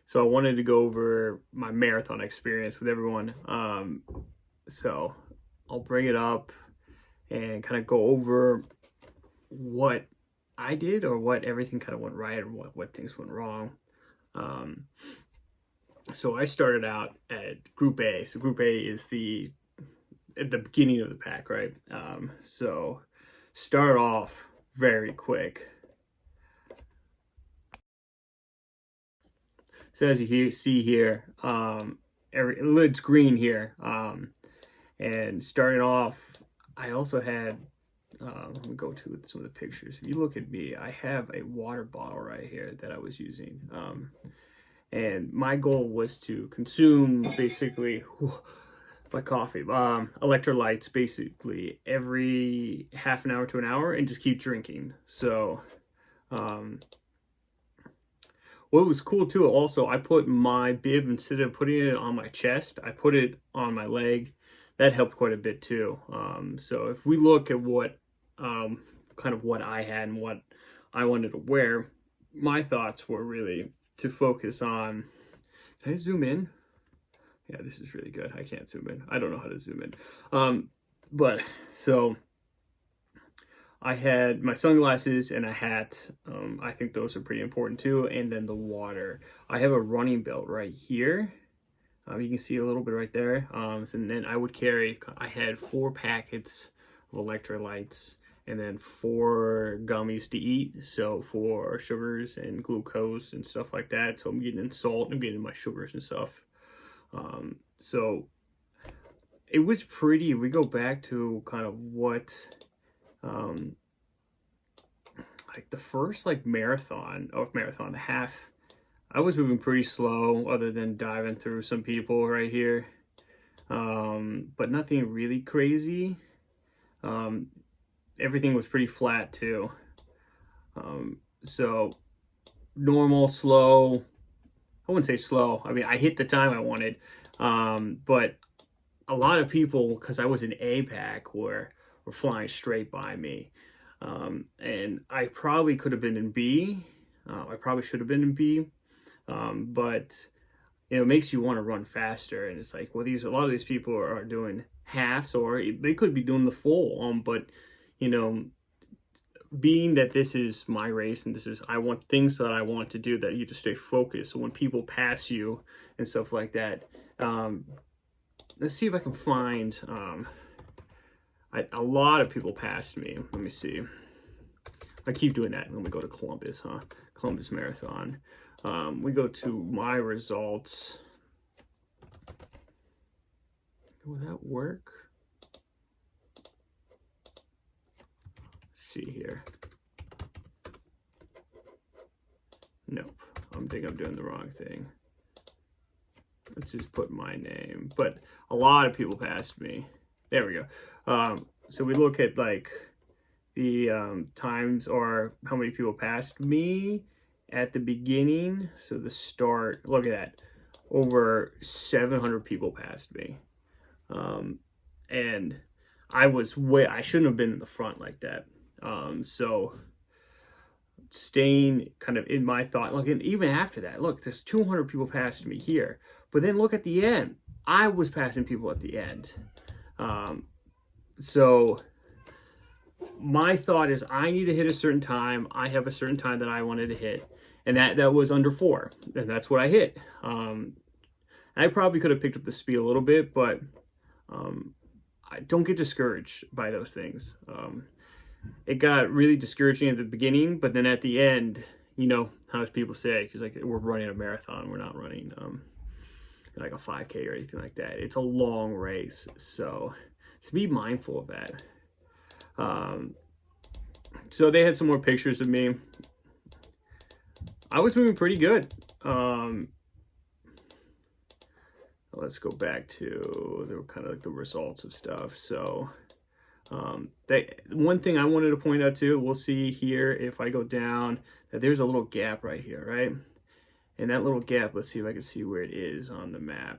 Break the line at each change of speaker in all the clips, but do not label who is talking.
So I wanted to go over my marathon experience with everyone. So I'll bring it up and kind of go over what I did or what everything kind of went right or what things went wrong. Um, so I started out at Group A. So Group A is at the beginning of the pack, right? So start off very quick. So as you see here, it's green here. And starting off, I also had, let me go to some of the pictures. If you look at me, I have a water bottle right here that I was using. And my goal was to consume basically my coffee, electrolytes basically every half an hour to an hour and just keep drinking. So, um, what was cool too, also, I put my bib, instead of putting it on my chest, I put it on my leg. That helped quite a bit too. So if we look at what, kind of what I had and what I wanted to wear, my thoughts were really to focus on, can I zoom in? Yeah, this is really good. I can't zoom in. I don't know how to zoom in. But so I had my sunglasses and a hat. I think those are pretty important too. And then the water. I have a running belt right here. You can see a little bit right there. And then I had 4 packets of electrolytes and then 4 gummies to eat. So for sugars and glucose and stuff like that. So I'm getting in salt, I'm getting my sugars and stuff. So it was pretty, we go back to kind of what, like the first marathon, half, I was moving pretty slow other than diving through some people right here. But nothing really crazy. Everything was pretty flat too. So normal, slow, I wouldn't say slow. I mean, I hit the time I wanted. But a lot of people, because I was in A pack, were flying straight by me. And I probably could have been in B. I probably should have been in B. But it makes you want to run faster. And it's like, well, a lot of these people are doing halves, or they could be doing the full. But you know, being that this is my race and I want things that I want to do, that you just stay focused. So when people pass you and stuff like that, let's see if I can find, a lot of people passed me. Let me see. I keep doing that when we go to Columbus, Columbus Marathon. We go to my results. Will that work? Let's see here. Nope. I think I'm doing the wrong thing. Let's just put my name. But a lot of people passed me. There we go. So we look at like the times, or how many people passed me at the beginning. So the start, look at that. Over 700 people passed me. And I shouldn't have been in the front like that. So staying kind of in my thought, look, and even after that, look, there's 200 people passed me here. But then look at the end. I was passing people at the end. So my thought is, I need to hit a certain time. I have a certain time that I wanted to hit, and that was under 4, and that's what I hit. I probably could have picked up the speed a little bit, but I don't get discouraged by those things. It got really discouraging at the beginning, but then at the end, you know how people say, because like, we're running a marathon, we're not running like a 5K or anything like that. It's a long race, so be mindful of that. So they had some more pictures of me. I was moving pretty good. Let's go back to kind of like the results of stuff. So one thing I wanted to point out too, we'll see here if I go down, that there's a little gap right here, right? And that little gap, let's see if I can see where it is on the map.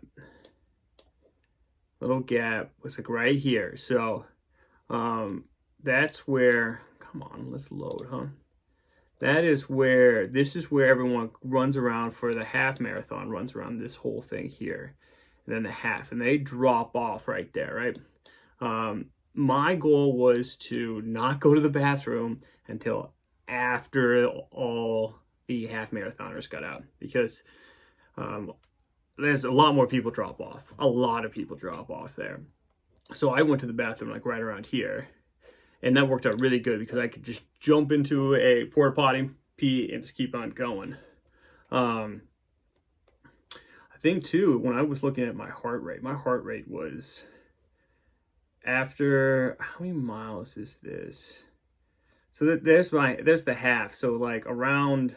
Little gap was like right here. So that's where, come on, let's load, huh? this is where everyone runs around for the half marathon, runs around this whole thing here, and then the half, and they drop off right there, right? My goal was to not go to the bathroom until after all the half marathoners got out, because there's a lot more people drop off. A lot of people drop off there. So I went to the bathroom like right around here, and that worked out really good because I could just jump into a porta potty, pee, and just keep on going. I think too, when I was looking at my heart rate was, after, how many miles is this? So there's the half. So like around,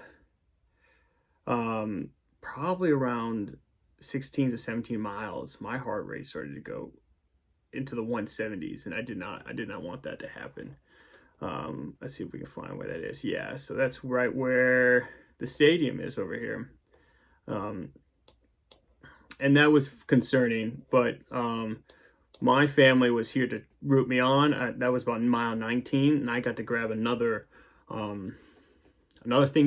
probably around 16 to 17 miles, my heart rate started to go into the 170s, and I did not want that to happen. Let's see if we can find where that is. Yeah, so that's right where the stadium is over here. And that was concerning, but my family was here to root me on. That was about mile 19, and I got to grab another thing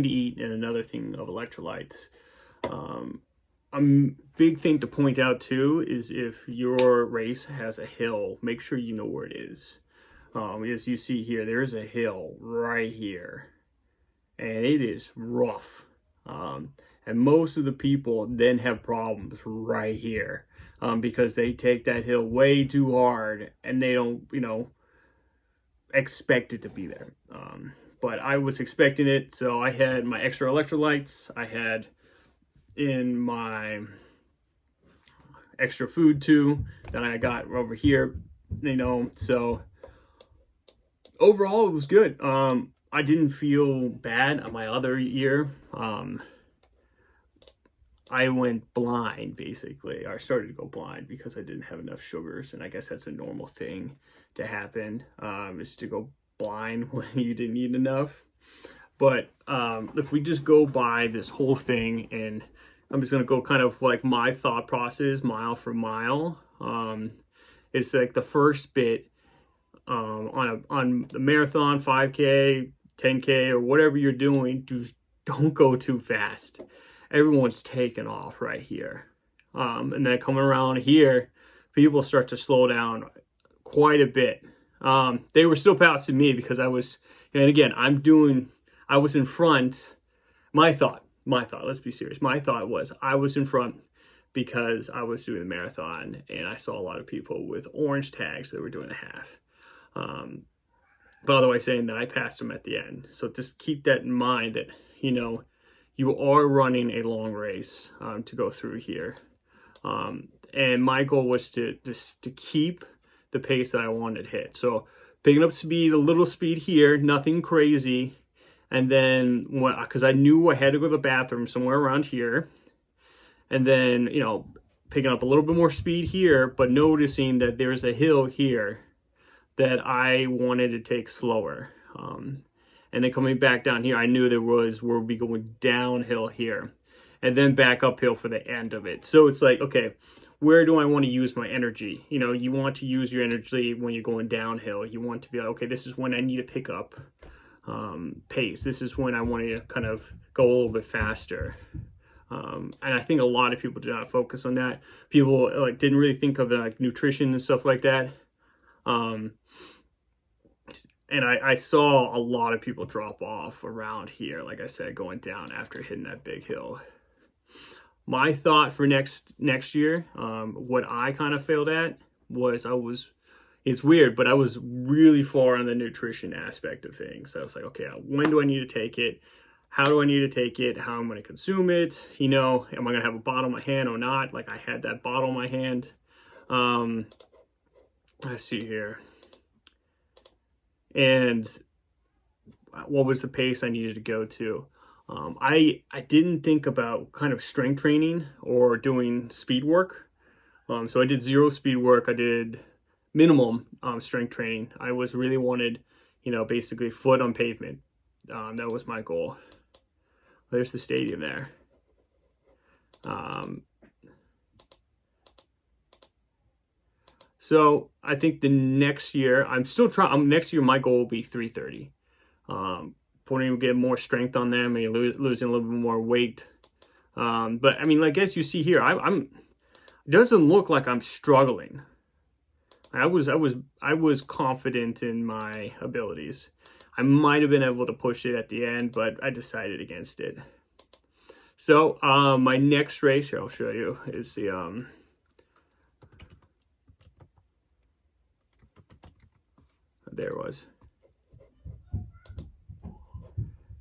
to eat and another thing of electrolytes. A big thing to point out too is if your race has a hill, make sure you know where it is. As you see here, there's a hill right here, and it is rough. And most of the people then have problems right here, because they take that hill way too hard and they don't, expect it to be there. But I was expecting it, so I had my extra electrolytes. I had in my extra food too that I got over here, so overall it was good. I didn't feel bad on my other year. I went blind, basically. I started to go blind because I didn't have enough sugars, and I guess that's a normal thing to happen, is to go blind when you didn't eat enough. But if we just go by this whole thing, and I'm just going to go kind of like my thought process mile for mile. It's like the first bit, on the marathon, 5K, 10K, or whatever you're doing, just don't go too fast. Everyone's taking off right here. And then coming around here, people start to slow down quite a bit. They were still passing me because I was, and again, I was in front. My thought, let's be serious. My thought was I was in front because I was doing the marathon, and I saw a lot of people with orange tags that were doing a half. By the way, saying that I passed them at the end. So just keep that in mind, that, you are running a long race to go through here. And my goal was to keep the pace that I wanted to hit. So picking up speed, a little speed here, nothing crazy. And then, because I knew I had to go to the bathroom somewhere around here. And then, picking up a little bit more speed here, but noticing that there's a hill here that I wanted to take slower. And then coming back down here, I knew we'll be going downhill here, and then back uphill for the end of it. So it's like, okay, where do I want to use my energy? You want to use your energy when you're going downhill. You want to be like, okay, this is when I need to pick up pace. This is when I want to kind of go a little bit faster. And I think a lot of people did not focus on that. People didn't really think of nutrition and stuff like that. And I saw a lot of people drop off around here, like I said, going down after hitting that big hill. My thought for next year, what I kind of failed at was it's weird, but I was really far on the nutrition aspect of things. I was like, okay, when do I need to take it? How do I need to take it? How I'm going to consume it? Am I going to have a bottle in my hand or not? Like, I had that bottle in my hand. Let's see here. And what was the pace I needed to go to? I didn't think about kind of strength training or doing speed work. So I did zero speed work. I did minimum strength training. I really wanted, basically foot on pavement. That was my goal. There's the stadium there. So I think the next year, next year my goal will be 3:30. get more strength on them, and you're losing a little bit more weight. But I mean, like as you see here, it doesn't look like I'm struggling. I was confident in my abilities. I might have been able to push it at the end, but I decided against it. So my next race here, I'll show you, is the there it was.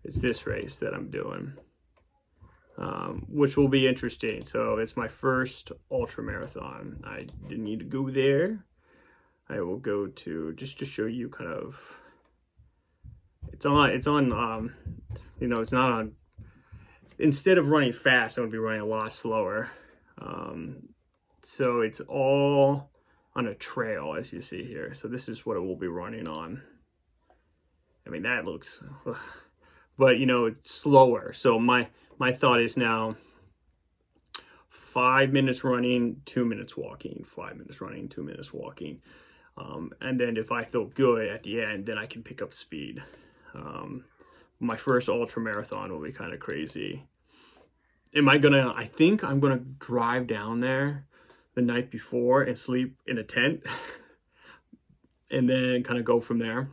It's this race that I'm doing, which will be interesting. So it's my first ultra marathon. I didn't need to go there. I will go to just to show you kind of. It's on. You know, it's not on. Instead of running fast, I'm gonna be running a lot slower. So it's all on a trail, as you see here. So this is what it will be running on. I mean, that looks, but you know, it's slower. So my thought is now 5 minutes running, 2 minutes walking, 5 minutes running, 2 minutes walking. And then if I feel good at the end, then I can pick up speed. My first ultra marathon will be kind of crazy. I think I'm gonna drive down there the night before and sleep in a tent and then kind of go from there.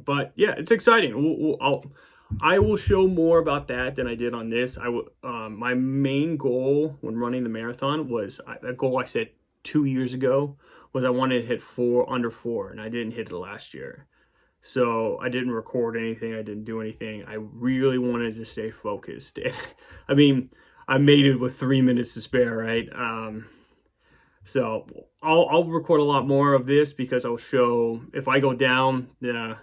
But yeah, it's exciting. I will show more about that than I did on this. My main goal when running the marathon was a goal I set 2 years ago was I wanted to hit under 4, and I didn't hit it last year. So I didn't record anything. I didn't do anything. I really wanted to stay focused. I mean, I made it with 3 minutes to spare, right? So I'll record a lot more of this because I'll show, if I go down the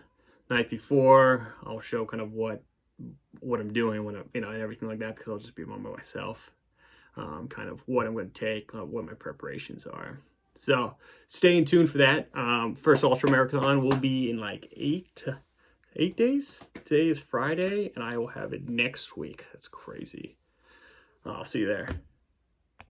night before, I'll show kind of what I'm doing when and everything like that, because I'll just be by myself, kind of what I'm going to take, what my preparations are. So stay tuned for that. First ultra marathon will be in like 8 days. Today is Friday, and I will have it next week. That's crazy. I'll see you there.